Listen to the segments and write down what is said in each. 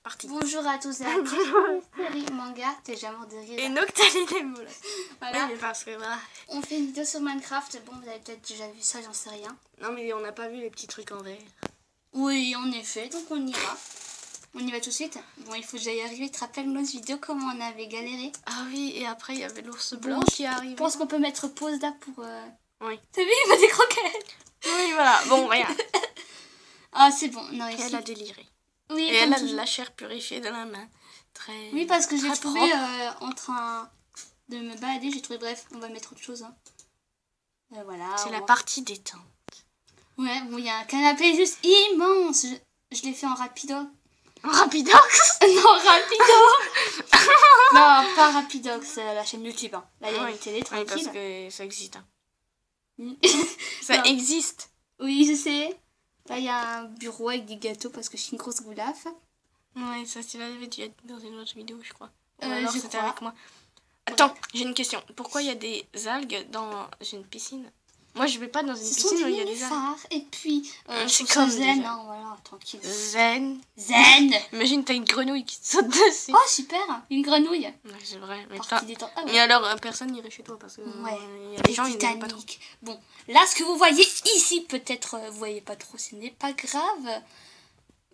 parti. Bonjour à tous et à toutes. Série manga, t'es jamais mort de rire. Et Noctali des mots là. Voilà. Oui, mais parce que voilà. On fait une vidéo sur Minecraft. Bon, vous avez peut-être déjà vu ça, j'en sais rien. Non, mais on n'a pas vu les petits trucs en vert. Oui, en effet, donc on ira. On y va tout de suite. Bon, il faut que j'aille arriver. Tu te rappelles notre vidéo, comment on avait galéré? Ah oui, et après il y avait l'ours blanc qui arrive. Je pense qu'on peut mettre pause là pour... Oui. T'as vu, il m'a des croquettes. Oui, voilà. Bon, regarde. Ah, c'est bon. Non, ici... Elle a déliré. Oui, et elle a toujours. de la chair purifiée dans la main. Très. Oui, parce que j'ai très trouvé propre. en train de me balader, j'ai trouvé, bref, on va mettre autre chose. Hein. Voilà. C'est la partie détente. Ouais, bon, il y a un canapé juste immense. Je l'ai fait en rapido. En rapidox. Non, rapido. Non, pas rapidox, la chaîne YouTube. Hein. Là, il y a une télé Oui, tranquille. parce que ça existe. Hein. Mm. Ça Non. existe. Oui, je sais. Là, il y a un bureau avec des gâteaux parce que je suis une grosse goulaf. Ouais, ça tu l'avais dit dans une autre vidéo, je crois. Ou Je alors c'était crois. avec moi. Attends, j'ai une question. Pourquoi il y a des algues dans une piscine? Moi, je vais pas dans une Ce sont piscine où des il y a des algues. nénuphars. Et puis, C'est je trouve comme ça zen, déjà. hein, voilà, tranquille. Zen. Zen. Imagine, t'as une grenouille qui te saute dessus. Oh, super, une grenouille. Ouais, c'est vrai. Mais, Partie détente. Ah, ouais. mais alors, personne n'irait chez toi parce que Ouais. y a des Les gens ils n'aiment pas trop. Titanic. Bon, là, ce que vous voyez ici, peut-être vous voyez pas trop, ce n'est pas grave.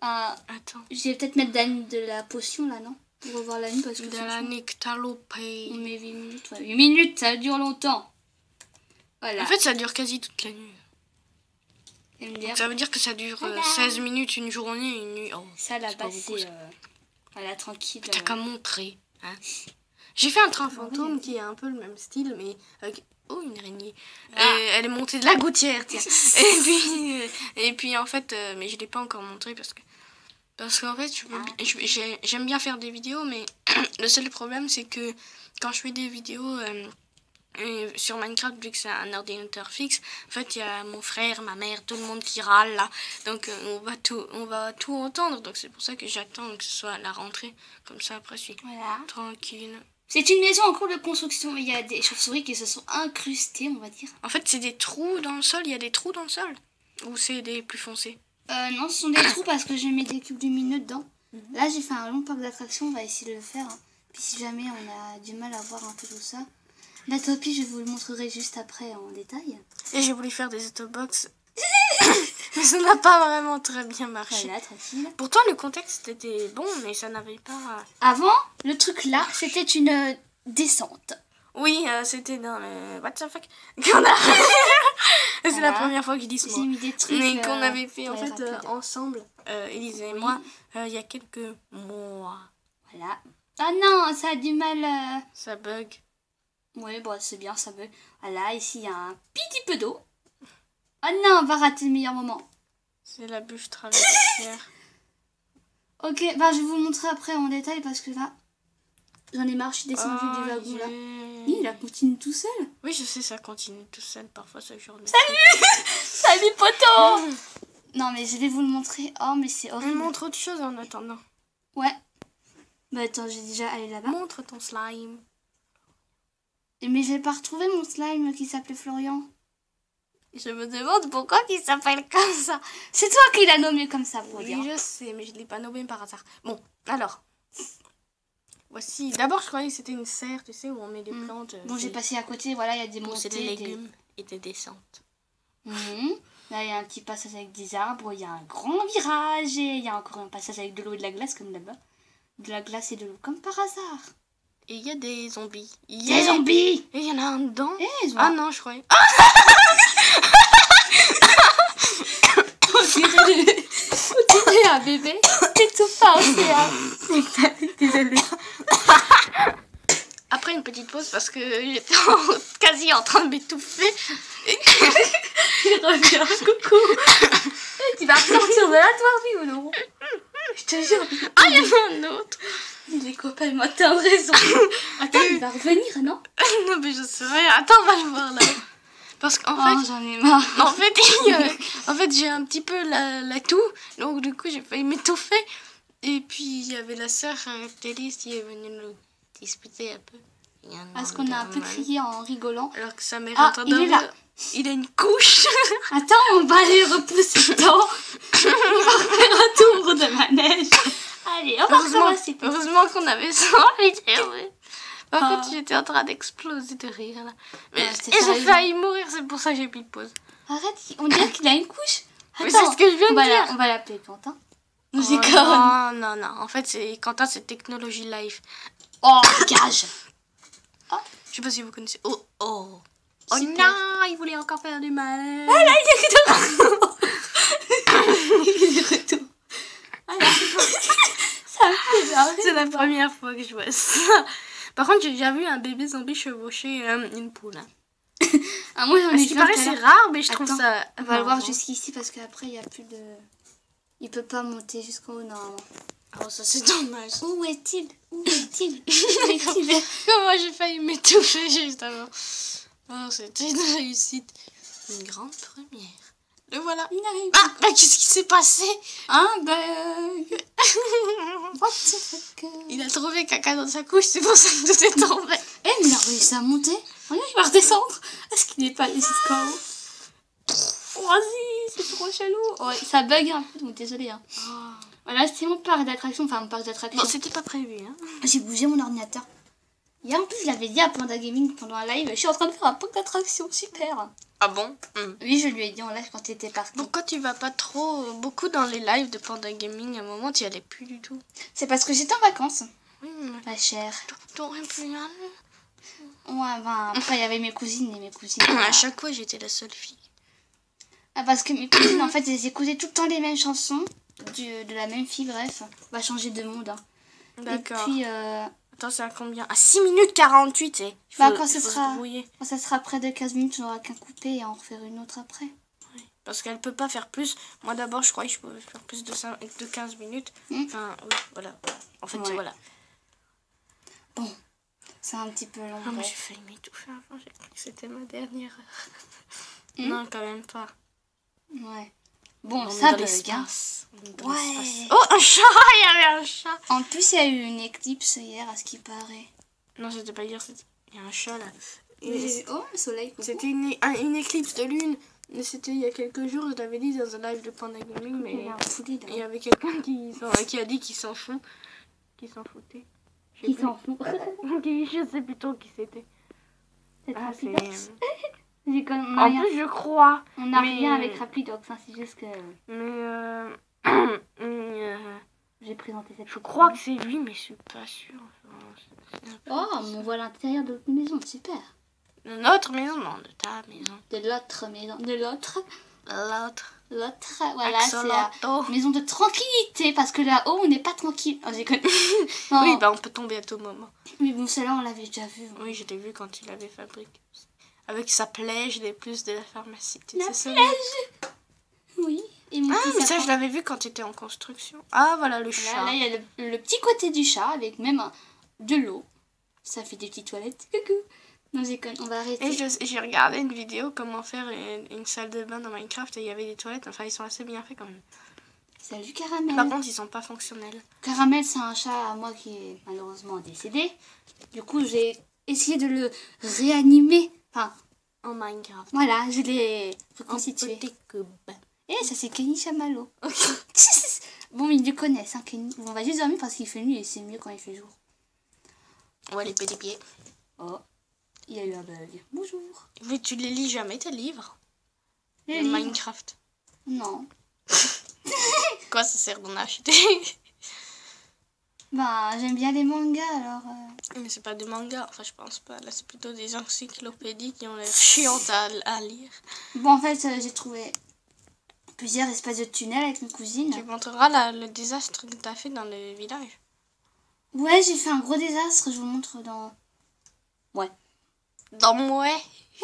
Attends. Je vais peut-être mettre de la potion là, non? Pour revoir la nuit parce que De la nectalopée. on met 8 minutes. Ouais. 8 minutes, ça dure longtemps. Voilà. En fait, ça dure quasi toute la nuit. MDR. Ça veut dire que ça dure Voilà. 16 minutes une journée et une nuit. Oh, Ça c'est pas là-bas, beaucoup, c'est. ça. Voilà, tranquille. T'as qu'à montrer. Hein. J'ai fait un train fantôme qui est un peu le même style, mais avec... Oh, une araignée. Ah. Elle est montée de la gouttière, tiens. et puis en fait, mais je l'ai pas encore montré parce qu'en fait, j'aime bien faire des vidéos, mais le seul problème, c'est que quand je fais des vidéos sur Minecraft, vu que c'est un ordinateur fixe, en fait, il y a mon frère, ma mère, tout le monde qui râle là. Donc, on va tout entendre. Donc, c'est pour ça que j'attends que ce soit la rentrée. Comme ça, après, je suis Voilà. tranquille. C'est une maison en cours de construction. Il y a des chauves-souris qui se sont incrustées, on va dire. En fait, c'est des trous dans le sol. Il y a des trous dans le sol. Ou c'est des plus foncés? Non, ce sont des trous parce que j'ai mis des cubes lumineux dedans. Là, j'ai fait un long parc d'attractions. On va essayer de le faire. Hein. Puis si jamais on a du mal à voir un peu tout ça. La topie, je vous le montrerai juste après en détail. Et j'ai voulu faire des autobox. Mais ça n'a pas vraiment très bien marché. Voilà, tranquille. Pourtant, le contexte était bon, mais ça n'avait pas... Avant, le truc là, c'était une descente. Oui, c'était dans le... What the fuck qu'on a... C'est Voilà. la première fois qu'ils disent J'ai moi. mis des trucs. Mais qu'on avait fait en ouais, fait rapides. ensemble, Élise et Oui. moi, il y a quelques mois. Voilà. Ah non, ça a du mal. Ça bug. Oui, bon, c'est bien, ça veut. Voilà, ici, il y a un petit peu d'eau. Ah non, on va rater le meilleur moment. C'est la bûche traversière. Ok, bah je vais vous le montrer après en détail parce que là, j'en ai marre, je suis descendue du wagon là. Il a continue tout seul. Oui, je sais, ça continue tout seul. Parfois, ça joue. Salut poteau. Non mais je vais vous le montrer. Oh mais c'est On horrible. montre autre chose en attendant. Ouais. Bah attends, j'ai déjà allé là-bas. Montre ton slime. Mais je vais pas retrouver mon slime qui s'appelait Florian. Je me demande pourquoi il s'appelle comme ça. C'est toi qui l'as nommé comme ça pour dire. Oui, je sais, mais je ne l'ai pas nommé par hasard. Bon, alors. Voici. D'abord, je croyais que c'était une serre, tu sais, où on met des plantes. Bon, j'ai passé à côté, voilà, il y a des Bon, montées. c'est des légumes et des descentes. Mhm. Là, il y a un petit passage avec des arbres, il y a un grand virage et il y a encore un passage avec de l'eau et de la glace comme là-bas. De la glace et de l'eau, comme par hasard. Et il y a des zombies. Des zombies. Et il y en a un dedans. Ils ont Ah non, je croyais. On dirait un bébé qui étouffe par océan. Désolée. Après une petite pause parce que j'étais quasi en train de m'étouffer. Il revient, coucou. Tu vas ressortir de là, toi, oui ou non? Je te jure. Ah, il y en a un autre. Les copains, moi, t'as raison. Attends, il va revenir, non? Non, mais je sais rien. Attends, on va le voir là. Parce qu'en fait, j'en ai marre. en fait, j'ai un petit peu la toux. Donc, du coup, j'ai failli m'étouffer. Et puis, il y avait la sœur Thélis qui est venue nous disputer un peu. Parce qu'on a un peu crié en rigolant. Alors que sa mère Ah, est en train de il est là. Il a une couche. Attends, on va aller repousser dedans. On va refaire un tour de manège. Allez, on va recommencer. Heureusement qu'on avait ça en vidéo. Par contre, j'étais en train d'exploser de rire là. Mais, et j'ai failli mourir, c'est pour ça que j'ai mis pause. Arrête, on dirait qu'il a une couche. Mais c'est ce que je viens de dire. On va l'appeler Quentin. Non. En fait, Quentin, c'est Technologie Life. Oh, gage. Je sais pas si vous connaissez. Oh Super. non, il voulait encore faire du mal. Ah là, il est de retour. Il est de retour. Ça me fait marrer. C'est la première fois que je vois ça. Par contre, j'ai déjà vu un bébé zombie chevaucher une poule. Ah, moi, j'en ai Ce qui paraît, c'est rare, mais je trouve ça... On va le voir jusqu'ici parce qu'après, il n'y a plus de... Il peut pas monter jusqu'en haut, normalement. Oh, ça, c'est dommage. Où est-il? Comment j'ai failli m'étouffer juste avant. Oh, c'était une réussite. Une grande première. Le voilà. Il n'arrive pas. Ah, qu'est-ce qui s'est passé? Un bug. What the fuck? Il a trouvé caca dans sa couche, c'est pour ça que tout est tombé. Eh, mais il a réussi à monter. Regarde, il va redescendre. Est-ce qu'il n'est pas allé jusqu'en haut? Vas-y, c'est trop chelou. Ouais, ça bug un peu, donc désolé. Hein. Voilà, c'est mon parc d'attraction. Enfin, mon parc d'attraction. Bon, c'était pas prévu. Hein. J'ai bougé mon ordinateur. Hier, en plus, je l'avais dit à Panda Gaming pendant un live. Je suis en train de faire un parc d'attraction, super. Ah bon? Oui, je lui ai dit en live quand tu étais parti. Pourquoi tu vas pas beaucoup dans les lives de Panda Gaming? À un moment, tu y allais plus du tout. C'est parce que j'étais en vacances. Oui, mais... Ma chère. T'aurais pu y aller. Ouais, ben, après, il y avait mes cousines et mes cousines. À chaque fois, j'étais la seule fille. Ah, parce que mes cousines, en fait, elles écoutaient tout le temps les mêmes chansons. De la même fille, bref. On va changer de monde. Hein. D'accord. Et puis, attends, c'est à combien? À 6 minutes 48, et quand ça sera près de 15 minutes, on n'aura qu'un coupé et en refaire une autre après. Oui, parce qu'elle peut pas faire plus. Moi, d'abord, je croyais que je pouvais faire plus de 15 minutes. Enfin, oui, voilà. En fait, voilà. Bon, c'est un petit peu long. Ah, mais j'ai failli m'étouffer avant, j'ai cru que c'était ma dernière heure. Non, quand même pas. Ouais. Bon, ça bug, hein. Ouais. Oh, un chat! Il y avait un chat! En plus, il y a eu une éclipse hier, à ce qui paraît. Non, c'était pas hier, il y a un chat là. Oh, le soleil, coucou. C'était une éclipse de lune. C'était il y a quelques jours, je t'avais dit dans un live de Panda Gaming, mais il y avait quelqu'un qui a dit qu'il s'en fout. Qui s'en foutait. Qui s'en fout? Je sais plutôt qui c'était. C'est Rapidox. En plus, je crois. On n'a rien avec Rapidox, hein, c'est juste que... J'ai présenté cette... Je crois que c'est lui, mais je suis pas sûre. Oh, on voit l'intérieur de notre maison, super. De notre maison, non, de ta maison. De l'autre maison. De l'autre. L'autre, voilà, c'est la maison de tranquillité, parce que là-haut, on n'est pas tranquille. Oh, j'ai connu. Oui, bah on peut tomber à tout moment. Mais bon, celle-là, on l'avait déjà vu. Oui, je l'ai vu quand il l'avait fabriqué. Avec sa plège, des plus de la pharmacie. La plège. Oui. Et mais ça, je l'avais vu quand tu étais en construction. Ah, voilà, le chat. Là, il y a le petit côté du chat, avec même de l'eau. Ça fait des petites toilettes. Coucou. Non, on va arrêter. Et j'ai regardé une vidéo comment faire une salle de bain dans Minecraft et il y avait des toilettes. Enfin, ils sont assez bien faits quand même. Salut Caramel. Par contre, ils sont pas fonctionnels. Caramel, c'est un chat à moi qui est malheureusement décédé. Du coup, j'ai essayé de le réanimer. Enfin, en Minecraft. Voilà, je l'ai reconstitué. En petit cube. Et ça, c'est Kenny Chamallow. Bon, ils le connaissent, hein, Kenny. On va juste dormir parce qu'il fait nuit et c'est mieux quand il fait jour. Ouais, les petits pieds. Oh. Il y a eu un bug. Bonjour. Mais tu les lis jamais, tes livres? Les livres. Minecraft. Non. Quoi, ça sert d'en acheter? Bah, j'aime bien les mangas, alors... Mais c'est pas des mangas, enfin, je pense pas. Là, c'est plutôt des encyclopédies qui ont l'air chiantes à lire. Bon, en fait, j'ai trouvé plusieurs espèces de tunnels avec mes cousines. Tu montreras le désastre que t'as fait dans le village. Ouais, j'ai fait un gros désastre, je vous montre dans... Ouais. Dans Mouais.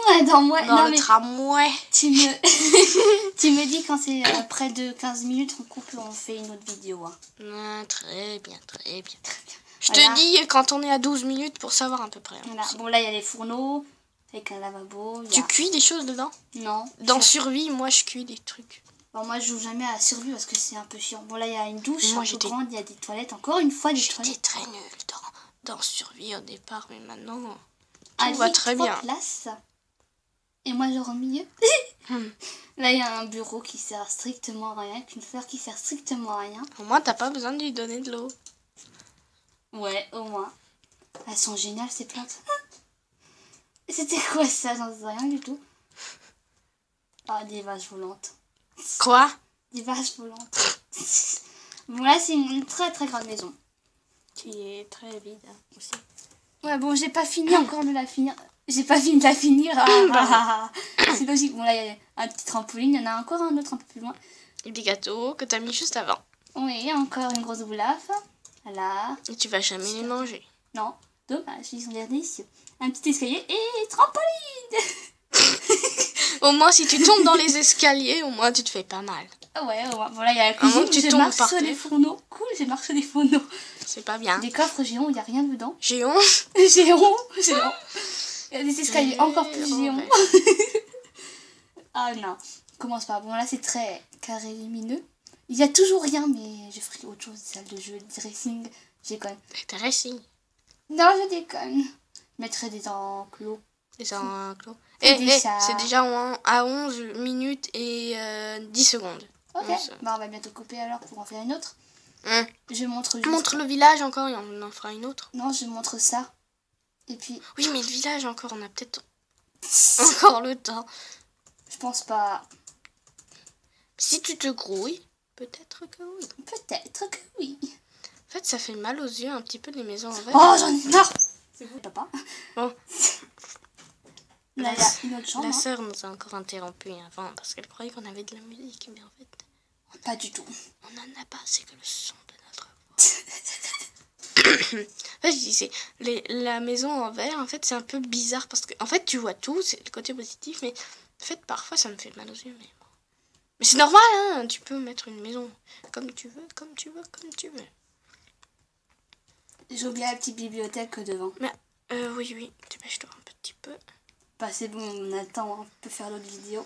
Ouais, dans Mouais. Dans le tramway. Tu me dis quand c'est près de 15 minutes, on coupe et on fait une autre vidéo. Hein. Ah, très bien. Je te dis quand on est à 12 minutes pour savoir à peu près. Hein, voilà. Bon, là, il y a les fourneaux avec un lavabo. Tu cuis des choses dedans? Non. Dans Survie, moi, je cuis des trucs. Bon, moi, je joue jamais à Survie parce que c'est un peu chiant. Bon, là, il y a une douche un peu grande, il y a des toilettes. Encore une fois, des toilettes. J'étais très nulle dans Survie au départ, mais maintenant... Tout va très bien. Places. et moi genre au milieu. Hmm. Là, il y a un bureau qui sert strictement à rien, avec une fleur qui sert strictement à rien. Au moins, t'as pas besoin de lui donner de l'eau. Ouais, au moins. Elles sont géniales, ces plantes. C'était quoi ça? J'en sais rien du tout. Ah, des vaches volantes. Quoi? Des vaches volantes. Bon, là, c'est une très très grande maison. Qui est très vide aussi. Ouais, bon, j'ai pas fini encore de la finir. J'ai pas fini de la finir. C'est logique. Bon, là, il y a un petit trampoline. Il y en a encore un autre un peu plus loin. Et des gâteaux que t'as mis juste avant. Oui, encore une grosse boulaffe. Voilà. Et tu vas jamais les manger. Non, dommage, ils sont délicieux. Un petit escalier et trampoline. Au moins, si tu tombes dans les escaliers, au moins tu te fais pas mal. Ah ouais, voilà, il y a la À moins cuisine. que tu Je tombes marche par sur terre. les fourneaux. Cool, j'ai marché sur les fourneaux. C'est pas bien. Des coffres géants, il n'y a rien dedans. Géant. Géant. Il y a des escaliers encore plus géants. Ouais. Ah non, commence pas. Bon, là, c'est très carré lumineux. Il y a toujours rien, mais je ferai autre chose. Salle de jeu, dressing. Je déconne. Intéressant. Non, je déconne. Je mettrai des enclos. C'est un clos. Et Et des chats. c'est déjà à 11 minutes et 10 secondes. Ok, Onze. bah on va bientôt couper alors pour en faire une autre. Hum. Je montre juste... Montre le village encore et on en fera une autre. Non, je montre ça. Et puis, Oui, mais le village encore, on a peut-être encore le temps. je pense pas... Si tu te grouilles, peut-être que oui. Peut-être que oui. En fait, ça fait mal aux yeux un petit peu les maisons en verre. Oh, j'en ai marre. C'est vous, papa. Bon. Là, il y a une autre chambre. La hein. sœur nous a encore interrompu avant parce qu'elle croyait qu'on avait de la musique, mais en fait, Pas du tout. on n'en a pas, c'est que le son de notre voix. En fait, je disais, la maison en verre, en fait, c'est un peu bizarre parce que, en fait, tu vois tout, c'est le côté positif, mais en fait, parfois, ça me fait mal aux yeux. Mais c'est normal, hein, tu peux mettre une maison comme tu veux, comme tu veux, comme tu veux. J'ai oublié la petite bibliothèque devant. Mais, oui, dépêche-toi un petit peu. Bah c'est bon, on attend, on peut faire l'autre vidéo.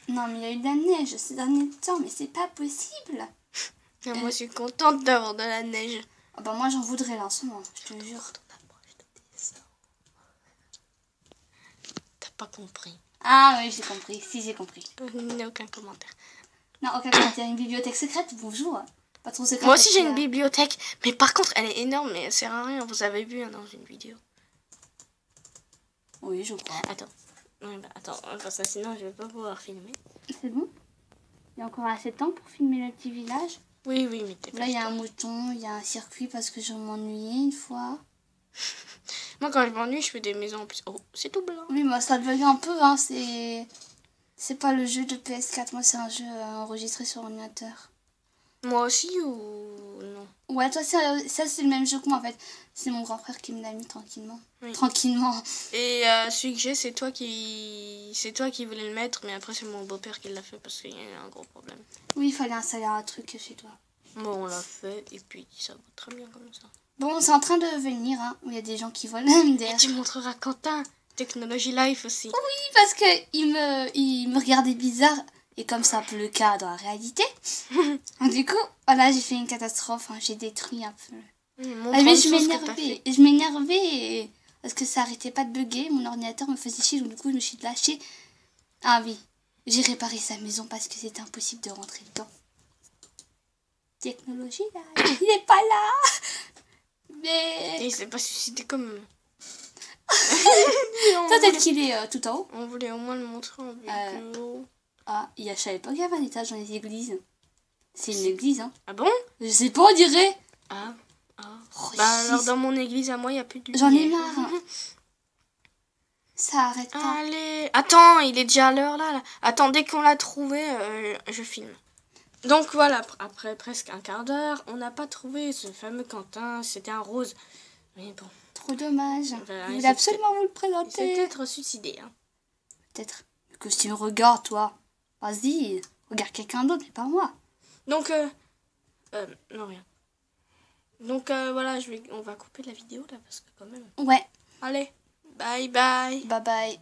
Non, mais il y a eu de la neige ces derniers temps, mais c'est pas possible. Et moi, je suis contente d'avoir de la neige. Ah bah moi, j'en voudrais là en ce moment, je te jure. T'as pas compris. Ah oui, j'ai compris. Si, j'ai compris. Il n'y a aucun commentaire. Non, aucun commentaire. Une bibliothèque secrète, bonjour. Pas trop secrète. Moi aussi, parce j'ai que, une bibliothèque, mais par contre, elle est énorme, mais elle sert à rien. Vous avez vu hein, dans une vidéo. Oui, je crois. Attends. Ouais, bah, attends, parce que sinon, je vais pas pouvoir filmer. C'est bon? Il y a encore assez de temps pour filmer le petit village. Oui, mais t'es Là, il y a un mouton, il y a un circuit parce que je m'ennuyais une fois. Moi, quand je m'ennuie, je fais des maisons en plus. Oh, c'est tout blanc. Oui, moi, ça le veut un peu, hein. C'est pas le jeu de PS4, moi, c'est un jeu enregistré sur ordinateur. Moi aussi ou non? Ouais, toi, ça c'est le même jeu que moi, en fait. C'est mon grand frère qui me l'a mis tranquillement. Oui. Tranquillement. Et celui que j'ai, c'est toi qui voulais le mettre, mais après, c'est mon beau-père qui l'a fait parce qu'il y a eu un gros problème. Oui, il fallait installer un truc chez toi. Bon, on l'a fait, et puis ça va très bien comme ça. Bon, c'est en train de venir, hein. Il y a des gens qui volent Et derrière. tu montreras Quentin, Technologie Life aussi. Oui, parce que il me regardait bizarre. Et comme c'est un peu le cas dans la réalité. Du coup, voilà, j'ai fait une catastrophe. Hein. J'ai détruit un peu. Ah, mais je m'énervais. Je m'énervais parce que ça arrêtait pas de bugger. Mon ordinateur me faisait chier. Donc du coup, je me suis lâchée. Ah oui, j'ai réparé sa maison parce que c'était impossible de rentrer dedans. Technologie, là, il est pas là. Mais... Et il s'est pas suicidé comme... Peut-être qu'il est tout en haut. On voulait au moins le montrer en vidéo. Ah, je savais pas qu'il y avait un étage dans les églises. C'est une église, hein. Ah bon? Je sais pas, on dirait. Ah. Oh, Bah alors dans mon église à moi, il n'y a plus de lumière. J'en ai marre. Hein. Ça arrête pas. Allez. Attends, il est déjà à l'heure là. Attends, dès qu'on l'a trouvé, je filme. Donc voilà, après presque un quart d'heure, on n'a pas trouvé ce fameux Quentin. C'était un rose. Mais bon. Trop dommage. Voilà, Je voulais absolument vous le Il s'est présenter. peut-être suicidé. Hein. Peut-être. Que si tu me regardes, toi. Vas-y, regarde quelqu'un d'autre, mais pas moi. Donc, non, rien. Donc voilà, on va couper la vidéo là parce que quand même. Ouais. Allez, bye bye. Bye bye.